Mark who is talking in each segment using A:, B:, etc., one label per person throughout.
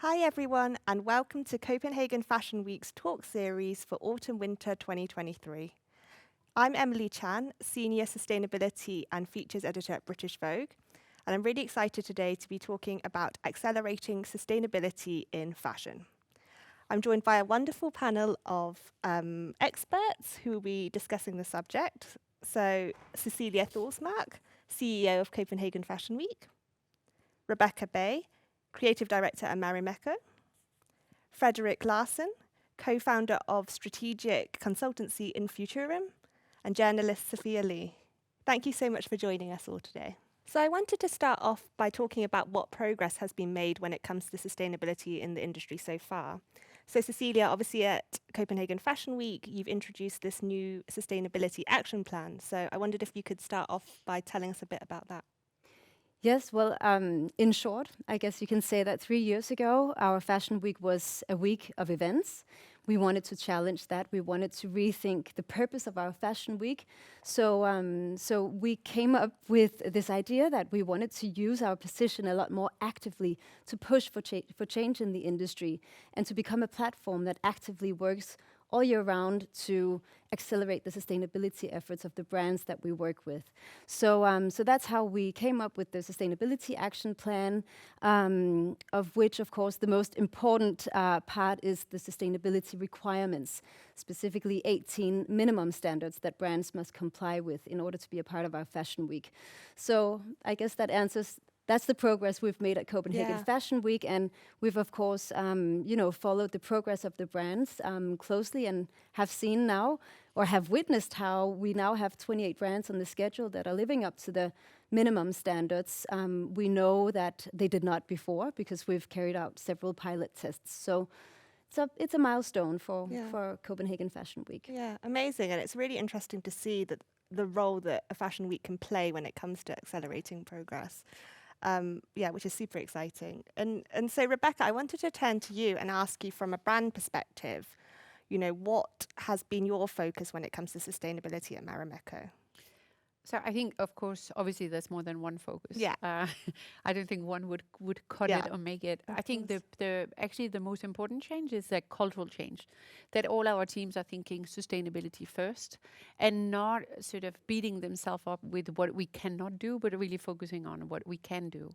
A: Hi everyone, and welcome to Copenhagen Fashion Week's talk series for Autumn-Winter 2023. I'm Emily Chan, Senior Sustainability and Features Editor at British Vogue, and I'm really excited today to be talking about accelerating sustainability in fashion. I'm joined by a wonderful panel of experts who will be discussing the subject. So, Cecilie Thorsmark, CEO of Copenhagen Fashion Week, Rebecca Bay, Creative Director at Marimekko, Frederick Larsen, co-founder of strategic consultancy in Futurum, and journalist Sophia Lee. Thank you so much for joining us all today. So I wanted to start off by talking about what progress has been made when it comes to sustainability in the industry so far. So Cecilia, obviously at Copenhagen Fashion Week, you've introduced this new sustainability action plan. So I wondered if you could start off by telling us a bit about that.
B: Yes, well, in short, I guess you can say that 3 years ago, our Fashion Week was a week of events. We wanted to challenge that. We wanted to rethink the purpose of our Fashion Week. So we came up with this idea that we wanted to use our position a lot more actively to push for change in the industry and to become a platform that actively works all year round to accelerate the sustainability efforts of the brands that we work with. So that's how we came up with the Sustainability Action Plan, of which, of course, the most important part is the sustainability requirements, specifically 18 minimum standards that brands must comply with in order to be a part of our Fashion Week. So I guess that's the progress we've made at Copenhagen Fashion Week, and we've of course, followed the progress of the brands closely, and have seen now, or have witnessed how we now have 28 brands on the schedule that are living up to the minimum standards. We know that they did not before because we've carried out several pilot tests. So it's a milestone for Copenhagen Fashion Week.
A: Yeah, amazing, and it's really interesting to see that the role that a fashion week can play when it comes to accelerating progress. Which is super exciting. And so, Rebecca, I wanted to turn to you and ask you from a brand perspective, what has been your focus when it comes to sustainability at Marimekko?
C: So I think, of course, obviously there's more than one focus.
A: Yeah.
C: I don't think one would cut it or make it. I think the most important change is a cultural change, that all our teams are thinking sustainability first and not sort of beating themselves up with what we cannot do, but really focusing on what we can do.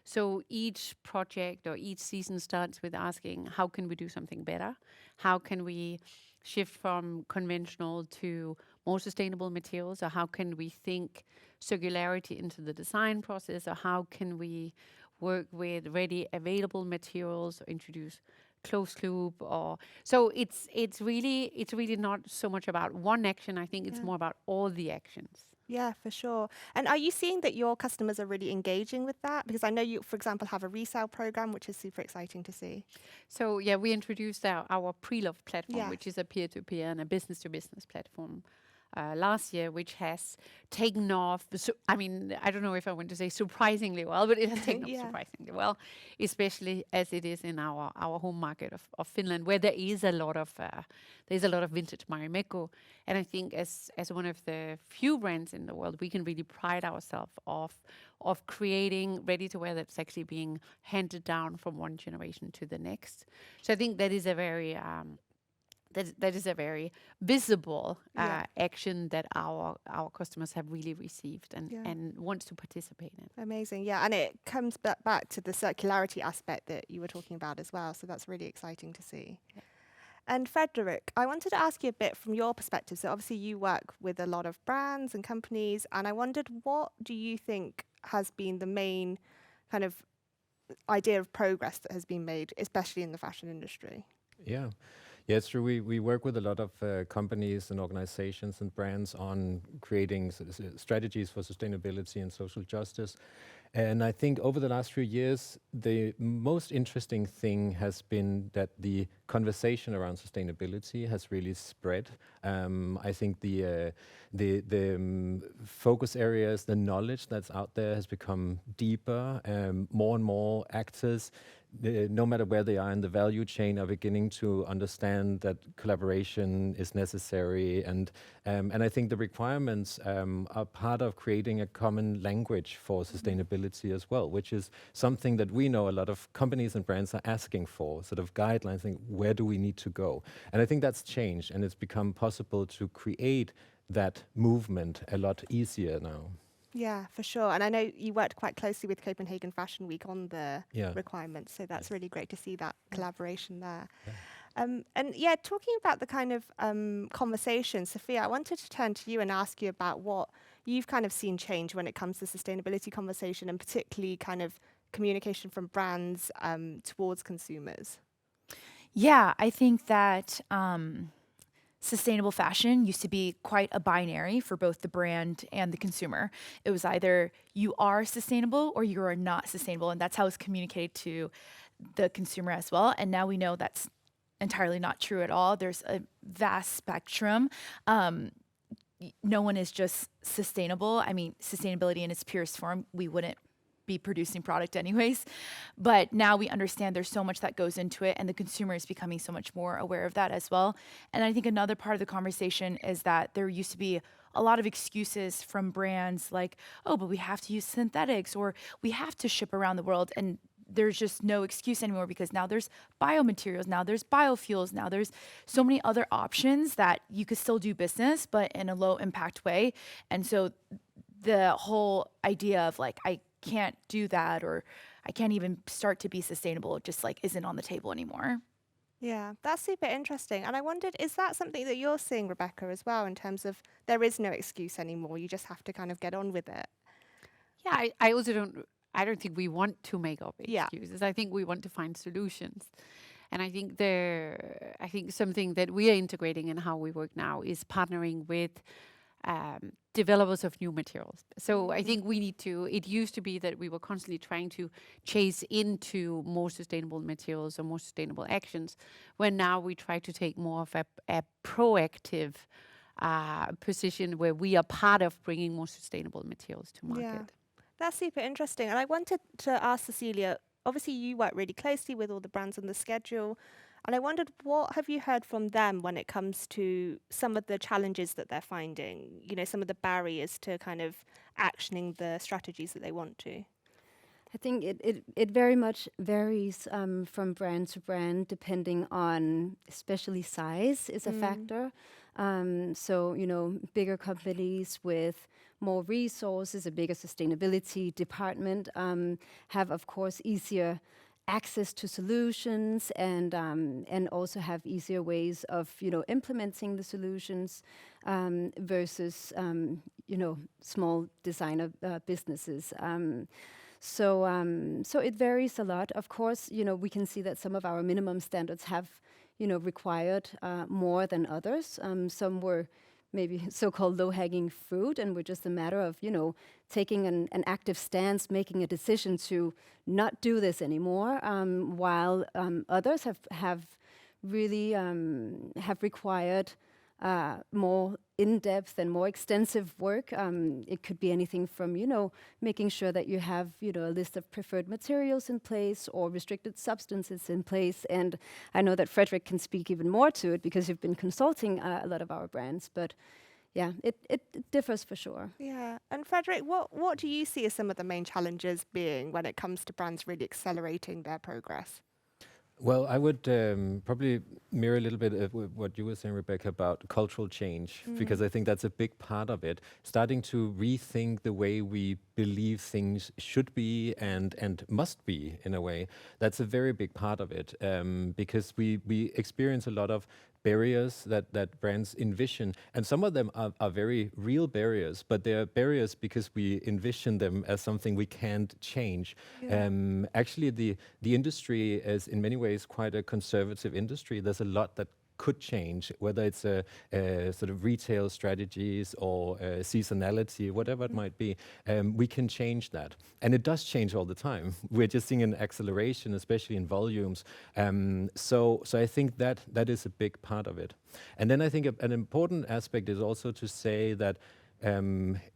C: So each project or each season starts with asking, how can we do something better? How can we shift from conventional to more sustainable materials, or how can we think circularity into the design process, or how can we work with ready available materials or introduce closed loop, or so it's really not so much about one action. I think it's more about all the actions.
A: Yeah, for sure. And are you seeing that your customers are really engaging with that? Because I know you, for example, have a resale program, which is super exciting to see.
C: So we introduced our pre-loved platform, which is a peer-to-peer and a business-to-business platform last year, which has taken off. So, I mean, I don't know if I want to say surprisingly well, but it has taken off surprisingly well, especially as it is in our home market of Finland, where there is a lot of vintage Marimekko. And I think as one of the few brands in the world, we can really pride ourselves of creating ready-to-wear that's actually being handed down from one generation to the next. So I think that is a very that is a very visible action that our customers have really received and want to participate in.
A: Amazing, yeah, and it comes back to the circularity aspect that you were talking about as well, so that's really exciting to see. Yeah. And Frederick, I wanted to ask you a bit from your perspective. So obviously you work with a lot of brands and companies, and I wondered, what do you think has been the main kind of idea of progress that has been made, especially in the fashion industry?
D: Yeah, it's true. We work with a lot of companies and organizations and brands on creating strategies for sustainability and social justice. And I think over the last few years, the most interesting thing has been that the conversation around sustainability has really spread. I think the focus areas, the knowledge that's out there has become deeper. More and more actors no matter where they are in the value chain, are beginning to understand that collaboration is necessary, and I think the requirements are part of creating a common language for sustainability as well, which is something that we know a lot of companies and brands are asking for, sort of guidelines, saying where do we need to go, and I think that's changed, and it's become possible to create that movement a lot easier now.
A: Yeah, for sure. And I know you worked quite closely with Copenhagen Fashion Week on the requirements, so that's really great to see that collaboration there. And yeah, talking about the kind of conversation, Sophia, I wanted to turn to you and ask you about what you've kind of seen change when it comes to sustainability conversation, and particularly kind of communication from brands towards consumers.
E: Yeah, I think that sustainable fashion used to be quite a binary for both the brand and the consumer. It was either you are sustainable or you are not sustainable, and that's how it's communicated to the consumer as well. And now we know that's entirely not true at all. There's a vast spectrum. No one is just sustainable. I mean, sustainability in its purest form, we wouldn't be producing product anyways. But now we understand there's so much that goes into it, and the consumer is becoming so much more aware of that as well. And I think another part of the conversation is that there used to be a lot of excuses from brands like, oh, but we have to use synthetics, or we have to ship around the world. And there's just no excuse anymore, because now there's biomaterials, now there's biofuels, now there's so many other options that you could still do business, but in a low impact way. And so the whole idea of like, I can't do that, or I can't even start to be sustainable, just like isn't on the table anymore.
A: Yeah, that's super interesting. And I wondered, is that something that you're seeing, Rebecca, as well, in terms of there is no excuse anymore, you just have to kind of get on with it?
C: Yeah, I also don't think we want to make up excuses. I think we want to find solutions. And I think something that we are integrating in how we work now is partnering with developers of new materials. So I think it used to be that we were constantly trying to chase into more sustainable materials or more sustainable actions, when now we try to take more of a proactive position where we are part of bringing more sustainable materials to market.
A: Yeah. That's super interesting. And I wanted to ask Cecilia, obviously you work really closely with all the brands on the schedule, and I wondered, what have you heard from them when it comes to some of the challenges that they're finding, some of the barriers to kind of actioning the strategies that they want to?
B: I think it very much varies from brand to brand, depending on, especially size is a factor. So, bigger companies with more resources, a bigger sustainability department, have, of course, easier access to solutions, and also have easier ways of implementing the solutions versus small designer businesses. So it varies a lot. Of course, we can see that some of our minimum standards have required more than others. Some were maybe so-called low-hanging fruit, and were just a matter of taking an active stance, making a decision to not do this anymore, while others have really have required more in-depth and more extensive work. It could be anything from making sure that you have a list of preferred materials in place, or restricted substances in place. And I know that Frederick can speak even more to it, because you've been consulting a lot of our brands. But yeah, it differs for sure.
A: Yeah. And Frederick, what do you see as some of the main challenges being when it comes to brands really accelerating their progress?
D: Well, I would probably mirror a little bit of what you were saying, Rebecca, about cultural change, because I think that's a big part of it. Starting to rethink the way we believe things should be and must be, in a way. That's a very big part of it, because we experience a lot of barriers that brands envision, and some of them are very real barriers, but they're barriers because we envision them as something we can't change. Actually, the industry is in many ways quite a conservative industry. There's a lot that could change, whether it's a sort of retail strategies or seasonality, whatever it might be. We can change that, and it does change all the time. We're just seeing an acceleration, especially in volumes. So I think that is a big part of it. And then I think an important aspect is also to say that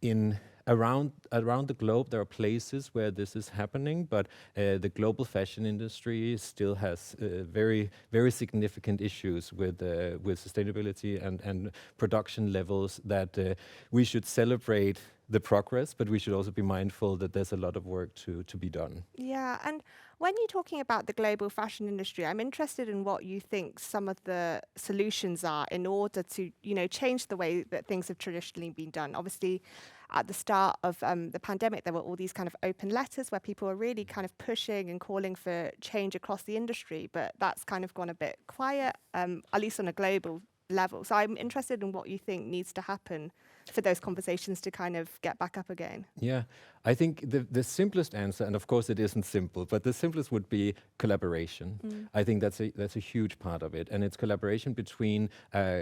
D: in around the globe, there are places where this is happening, but the global fashion industry still has very, very significant issues with sustainability and production levels that we should celebrate the progress, but we should also be mindful that there's a lot of work to be done.
A: Yeah, and when you're talking about the global fashion industry, I'm interested in what you think some of the solutions are in order to, change the way that things have traditionally been done. Obviously, at the start of the pandemic, there were all these kind of open letters where people were really kind of pushing and calling for change across the industry, but that's kind of gone a bit quiet, at least on a global level. So I'm interested in what you think needs to happen for those conversations to kind of get back up again.
D: Yeah, I think the simplest answer, and of course it isn't simple, but the simplest would be collaboration. I think that's a huge part of it, and it's collaboration between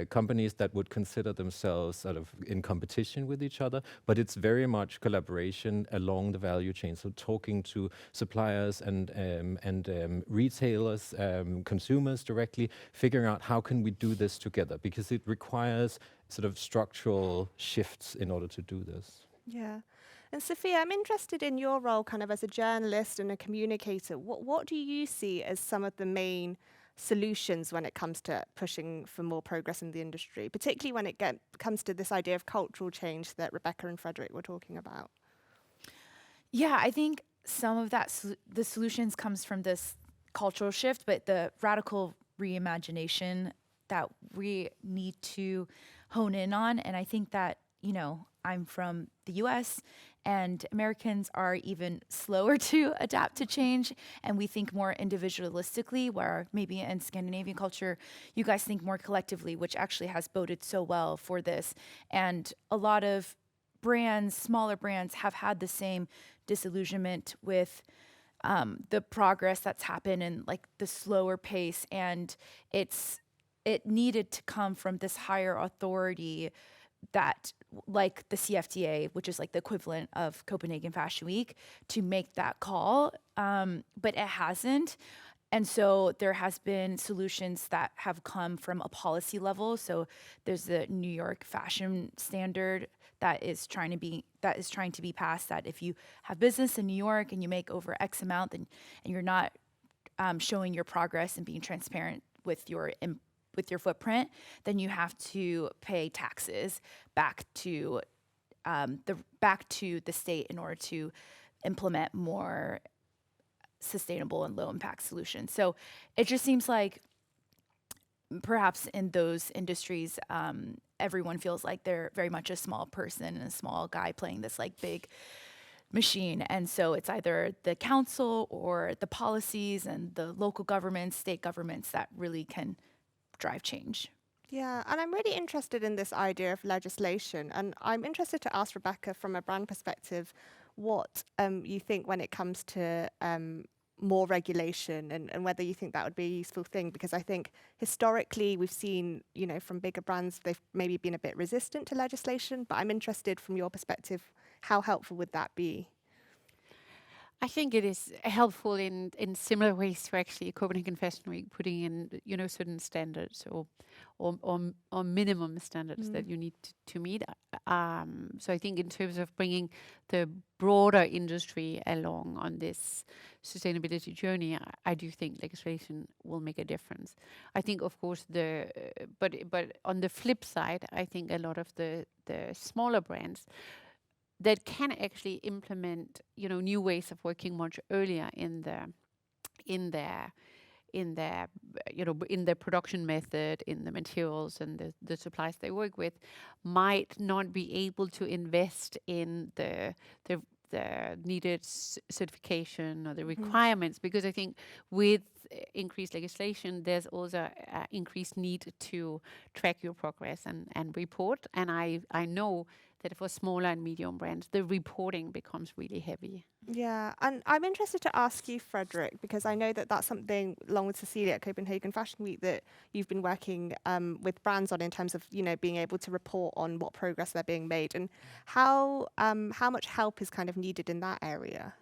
D: companies that would consider themselves sort of in competition with each other, but it's very much collaboration along the value chain. So talking to suppliers and retailers, consumers directly, figuring out how can we do this together, because it requires sort of structural shifts in order to do this.
A: Yeah. And Sophia, I'm interested in your role kind of as a journalist and a communicator. What do you see as some of the main solutions when it comes to pushing for more progress in the industry, particularly when it comes to this idea of cultural change that Rebecca and Frederick were talking about?
E: Yeah, I think some of that, the solutions comes from this cultural shift, but the radical reimagination that we need to hone in on. And I think that, I'm from the US and Americans are even slower to adapt to change. And we think more individualistically, where maybe in Scandinavian culture, you guys think more collectively, which actually has boded so well for this. And a lot of brands, smaller brands, have had the same disillusionment with the progress that's happened and like the slower pace. And it needed to come from this higher authority that, like the CFDA, which is like the equivalent of Copenhagen Fashion Week, to make that call. But it hasn't. And so there has been solutions that have come from a policy level. So there's the New York fashion standard that is trying to be passed, that if you have business in New York and you make over X amount, then and you're not showing your progress and being transparent with your footprint, then you have to pay taxes back to the state in order to implement more sustainable and low impact solutions. So it just seems like perhaps in those industries, everyone feels like they're very much a small person and a small guy playing this like big machine. And so it's either the council or the policies and the local governments, state governments that really can drive change.
A: Yeah, and I'm really interested in this idea of legislation. And I'm interested to ask Rebecca, from a brand perspective, what you think when it comes to more regulation and whether you think that would be a useful thing. Because I think historically we've seen, from bigger brands, they've maybe been a bit resistant to legislation. But I'm interested from your perspective, how helpful would that be?
C: I think it is helpful in similar ways to actually Copenhagen Fashion Week putting in, certain standards or minimum standards that you need to meet. So I think in terms of bringing the broader industry along on this sustainability journey, I do think legislation will make a difference. I think, of course, but on the flip side, I think a lot of the smaller brands that can actually implement, new ways of working much earlier in their production method, in the materials and the supplies they work with, might not be able to invest in the needed certification or the requirements, because I think with increased legislation, there's also increased need to track your progress and report. And I know that for smaller and medium brands, the reporting becomes really heavy.
A: Yeah, and I'm interested to ask you, Frederick, because I know that that's something, along with Cecilie at Copenhagen Fashion Week, that you've been working with brands on in terms of, being able to report on what progress they're being made, and how much help is kind of needed in that area.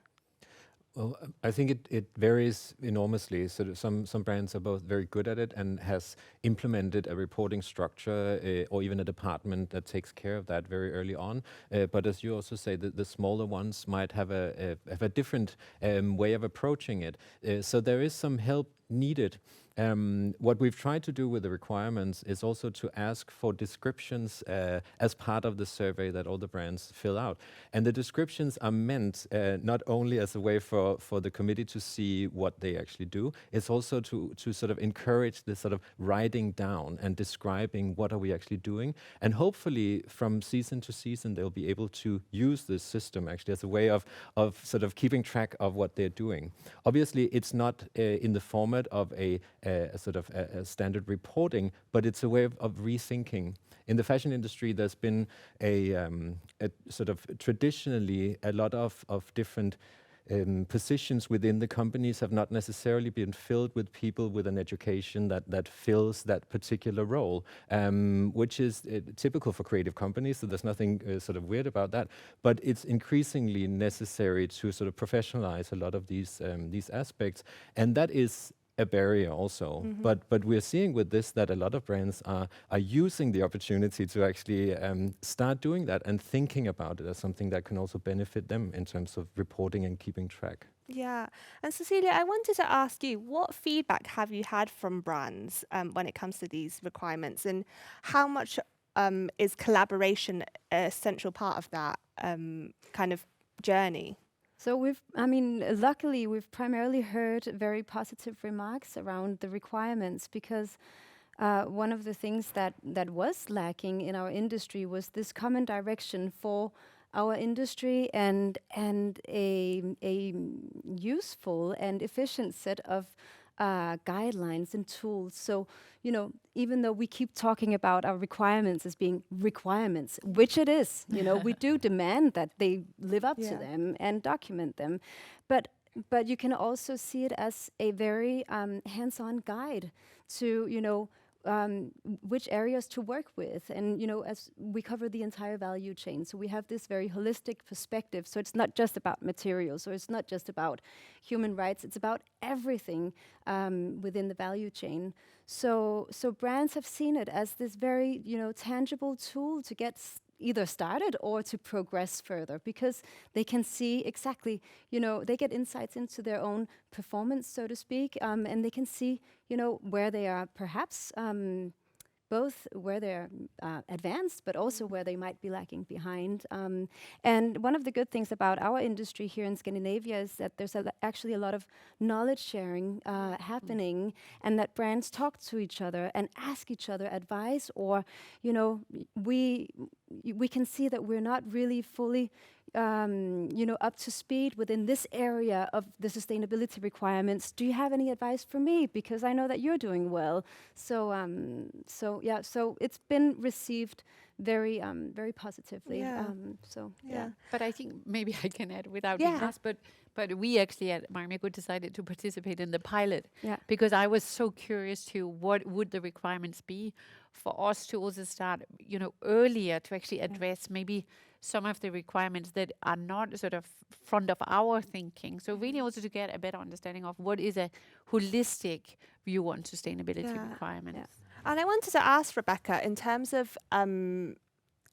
D: Well, I think it varies enormously. So some brands are both very good at it and has implemented a reporting structure or even a department that takes care of that very early on. But as you also say, the smaller ones might have a different way of approaching it. So there is some help needed. What we've tried to do with the requirements is also to ask for descriptions as part of the survey that all the brands fill out. And the descriptions are meant not only as a way for the committee to see what they actually do, it's also to sort of encourage this sort of writing down and describing what are we actually doing. And hopefully from season to season, they'll be able to use this system actually as a way of sort of keeping track of what they're doing. Obviously, it's not in the format of a sort of a standard reporting, but it's a way of rethinking. In the fashion industry, there's been a sort of traditionally a lot of different positions within the companies have not necessarily been filled with people with an education that fills that particular role, which is typical for creative companies, so there's nothing sort of weird about that. But it's increasingly necessary to sort of professionalize a lot of these aspects, and that is a barrier also. But we're seeing with this that a lot of brands are using the opportunity to actually start doing that and thinking about it as something that can also benefit them in terms of reporting and keeping track.
A: Yeah. And Cecilia, I wanted to ask you, what feedback have you had from brands when it comes to these requirements, and how much is collaboration a central part of that kind of journey?
B: So luckily we've primarily heard very positive remarks around the requirements, because one of the things that was lacking in our industry was this common direction for our industry and a useful and efficient set of guidelines and tools. So, even though we keep talking about our requirements as being requirements, which it is, we do demand that they live up to them and document them. But you can also see it as a very hands-on guide to, which areas to work with. And, as we cover the entire value chain, so we have this very holistic perspective. So it's not just about materials, or it's not just about human rights, it's about everything within the value chain. So brands have seen it as this very, tangible tool to get either started or to progress further, because they can see exactly, they get insights into their own performance, so to speak, and they can see, where they are perhaps both where they're advanced, but also where they might be lacking behind. And one of the good things about our industry here in Scandinavia is that there's actually a lot of knowledge sharing happening, and that brands talk to each other and ask each other advice, or, we can see that we're not really fully up to speed within this area of the sustainability requirements. Do you have any advice for me? Because I know that you're doing well. So it's been received very positively.
A: Yeah.
C: But I think maybe I can add without being asked, but we actually at Marimekko decided to participate in the pilot because I was so curious to what would the requirements be for us to also start, earlier to actually address maybe some of the requirements that are not sort of front of our thinking. So really also to get a better understanding of what is a holistic view on sustainability requirements.
A: Yeah. And I wanted to ask Rebecca, in terms of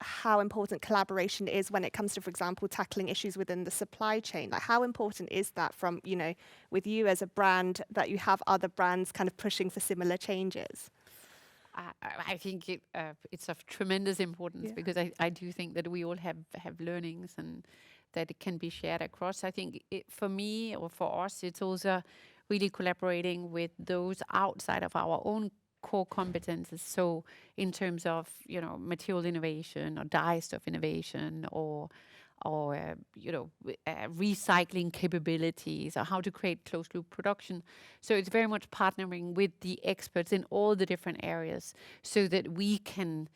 A: how important collaboration is when it comes to, for example, tackling issues within the supply chain. Like, how important is that from, with you as a brand, that you have other brands kind of pushing for similar changes?
C: I think it's of tremendous importance because I do think that we all have learnings and that it can be shared across. I think for me or for us, it's also really collaborating with those outside of our own core competences. So in terms of, material innovation or dye stuff innovation or recycling capabilities or how to create closed loop production. So it's very much partnering with the experts in all the different areas so that we can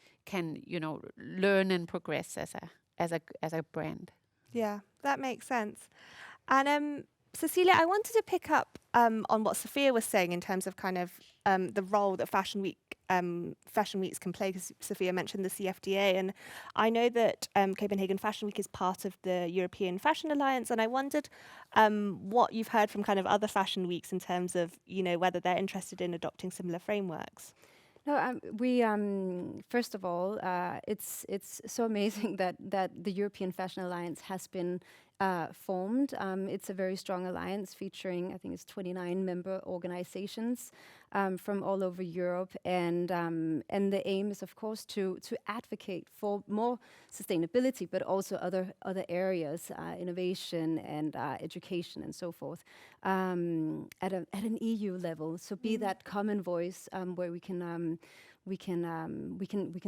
C: learn and progress as a brand.
A: Yeah, that makes sense. And Cecilia, I wanted to pick up on what Sophia was saying in terms of kind of the role that Fashion Week fashion weeks can play, because Sophia mentioned the CFDA, and I know that Copenhagen Fashion Week is part of the European Fashion Alliance, and I wondered what you've heard from kind of other fashion weeks in terms of, whether they're interested in adopting similar frameworks.
B: No, we first of all, it's so amazing that the European Fashion Alliance has been formed. It's a very strong alliance featuring, I think it's 29 member organizations from all over Europe, and the aim is, of course, to advocate for more sustainability, but also other areas, innovation and education and so forth, at an EU level. So be that common voice where we can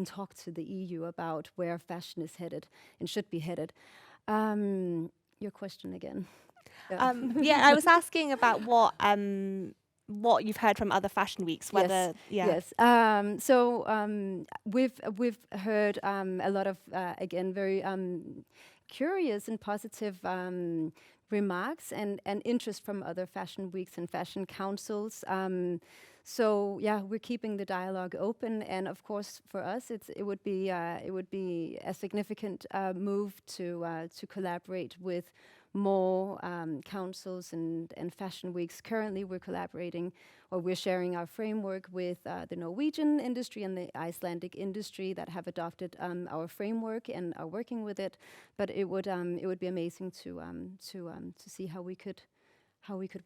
B: talk to the EU about where fashion is headed and should be headed. Your question again.
A: I was asking about what you've heard from other fashion weeks. Whether
B: Yes. We've heard a lot of again very curious and positive remarks and interest from other fashion weeks and fashion councils. We're keeping the dialogue open, and of course, for us, it would be a significant move to collaborate with more councils and fashion weeks. Currently, we're collaborating, or we're sharing our framework with the Norwegian industry and the Icelandic industry that have adopted our framework and are working with it. But it would be amazing to see how we could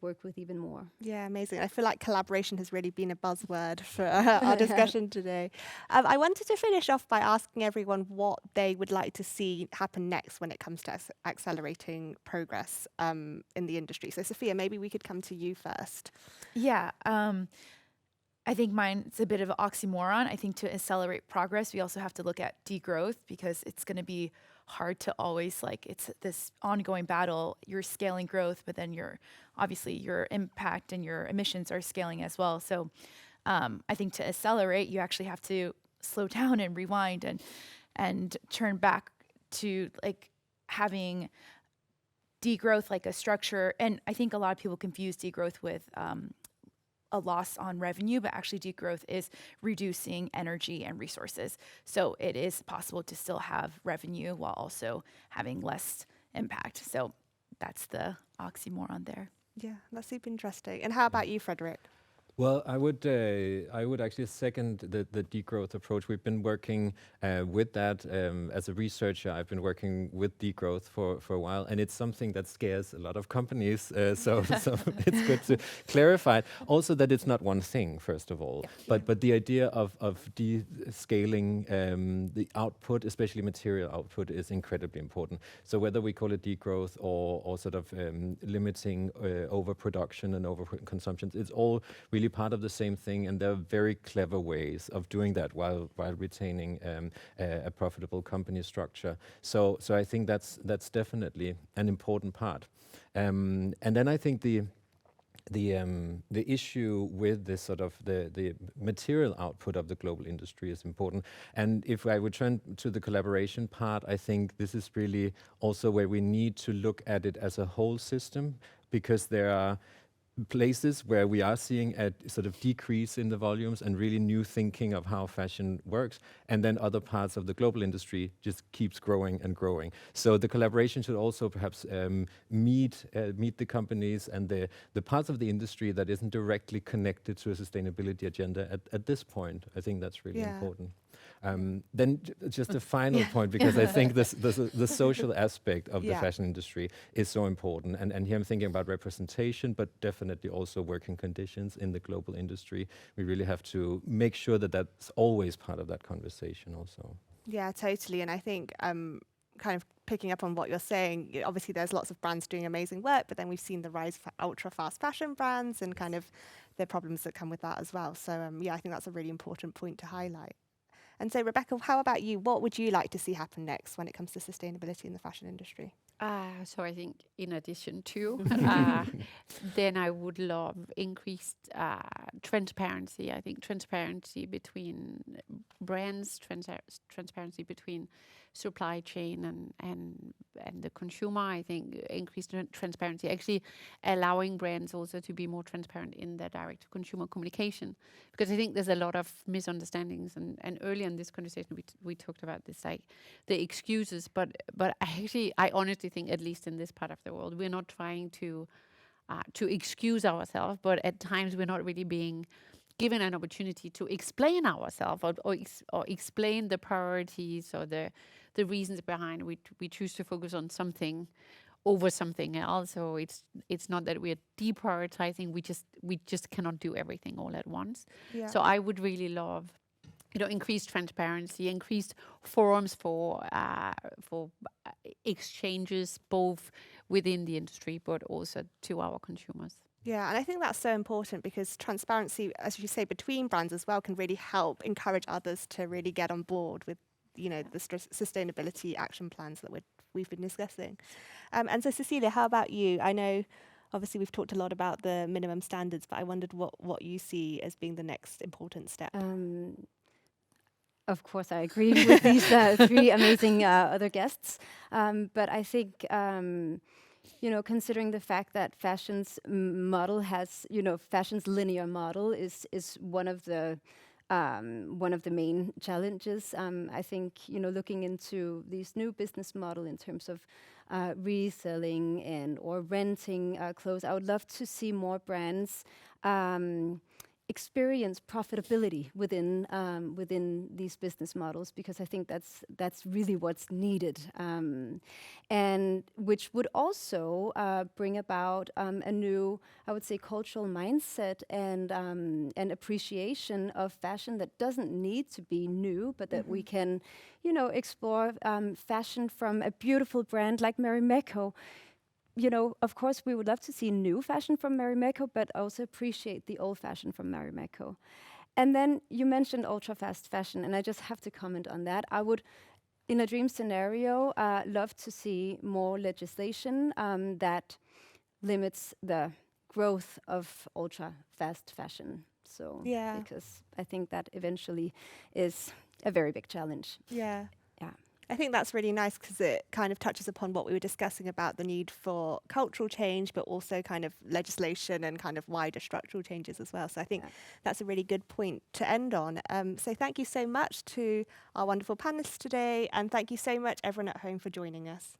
B: work with even more.
A: Yeah, amazing. I feel like collaboration has really been a buzzword for our discussion today. I wanted to finish off by asking everyone what they would like to see happen next when it comes to accelerating progress in the industry. So, Sophia, maybe we could come to you first.
E: Yeah. I think mine's a bit of an oxymoron. I think to accelerate progress, we also have to look at degrowth, because it's going to be hard to always, it's this ongoing battle. You're scaling growth, but then obviously your impact and your emissions are scaling as well. So I think to accelerate, you actually have to slow down and rewind and turn back to having degrowth like a structure. And I think a lot of people confuse degrowth with a loss on revenue, but actually degrowth is reducing energy and resources. So it is possible to still have revenue while also having less impact. So that's the oxymoron there.
A: Yeah, that's super interesting. And how about you, Frederick?
D: Well, I would actually second the degrowth approach. We've been working with that as a researcher. I've been working with degrowth for a while, and it's something that scares a lot of companies. So it's good to clarify also that it's not one thing, first of all, but the idea of descaling the output, especially material output, is incredibly important. So whether we call it degrowth or sort of limiting overproduction and overconsumption, it's all really part of the same thing, and there are very clever ways of doing that while retaining a profitable company structure. So I think that's definitely an important part. And then I think the issue with this sort of the material output of the global industry is important. And if I would turn to the collaboration part, I think this is really also where we need to look at it as a whole system, because there are places where we are seeing a sort of decrease in the volumes and really new thinking of how fashion works, and then other parts of the global industry just keeps growing and growing. So the collaboration should also perhaps meet the companies and the parts of the industry that isn't directly connected to a sustainability agenda at this point. I think that's really important. Then just a final point, because I think the social aspect of the fashion industry is so important. And here I'm thinking about representation, but definitely also working conditions in the global industry. We really have to make sure that that's always part of that conversation also.
A: Yeah, totally. And I think kind of picking up on what you're saying, obviously there's lots of brands doing amazing work, but then we've seen the rise of ultra fast fashion brands and kind of the problems that come with that as well. So I think that's a really important point to highlight. And so, Rebecca, how about you? What would you like to see happen next when it comes to sustainability in the fashion industry?
C: So I think in addition to, then I would love increased transparency. I think transparency between brands, transparency between supply chain and the consumer. I think increased transparency, actually allowing brands also to be more transparent in their direct-to-consumer communication, because I think there's a lot of misunderstandings. And earlier in this conversation, we talked about this, like the excuses, but I honestly think, at least in this part of the world, we're not trying to excuse ourselves, but at times we're not really being given an opportunity to explain ourselves or explain the priorities or the reasons behind we choose to focus on something over something else. So it's not that we're deprioritizing, we just cannot do everything all at once.
A: Yeah.
C: So I would really love, increased transparency, increased forums for exchanges, both within the industry but also to our consumers.
A: Yeah, and I think that's so important, because transparency, as you say, between brands as well, can really help encourage others to really get on board with, the sustainability action plans that we've been discussing. And so, Cecilie, how about you? I know, obviously, we've talked a lot about the minimum standards, but I wondered what you see as being the next important step.
B: Of course, I agree with these three amazing other guests. But I think, considering the fact that fashion's model has, fashion's linear model is one of the main challenges. I think, looking into these new business model in terms of reselling or renting clothes, I would love to see more brands experience profitability within these business models, because I think that's really what's needed, and which would also bring about a new, I would say, cultural mindset and appreciation of fashion that doesn't need to be new, but that we can, explore fashion from a beautiful brand like Marimekko. Of course, we would love to see new fashion from Marimekko, but also appreciate the old fashion from Marimekko. And then you mentioned ultra-fast fashion, and I just have to comment on that. I would, in a dream scenario, love to see more legislation that limits the growth of ultra-fast fashion. So,
A: Yeah.
B: because I think that eventually is a very big challenge.
A: Yeah.
B: Yeah.
A: I think that's really nice, because it kind of touches upon what we were discussing about the need for cultural change, but also kind of legislation and kind of wider structural changes as well. So I think that's a really good point to end on. So thank you so much to our wonderful panelists today, and thank you so much everyone at home for joining us.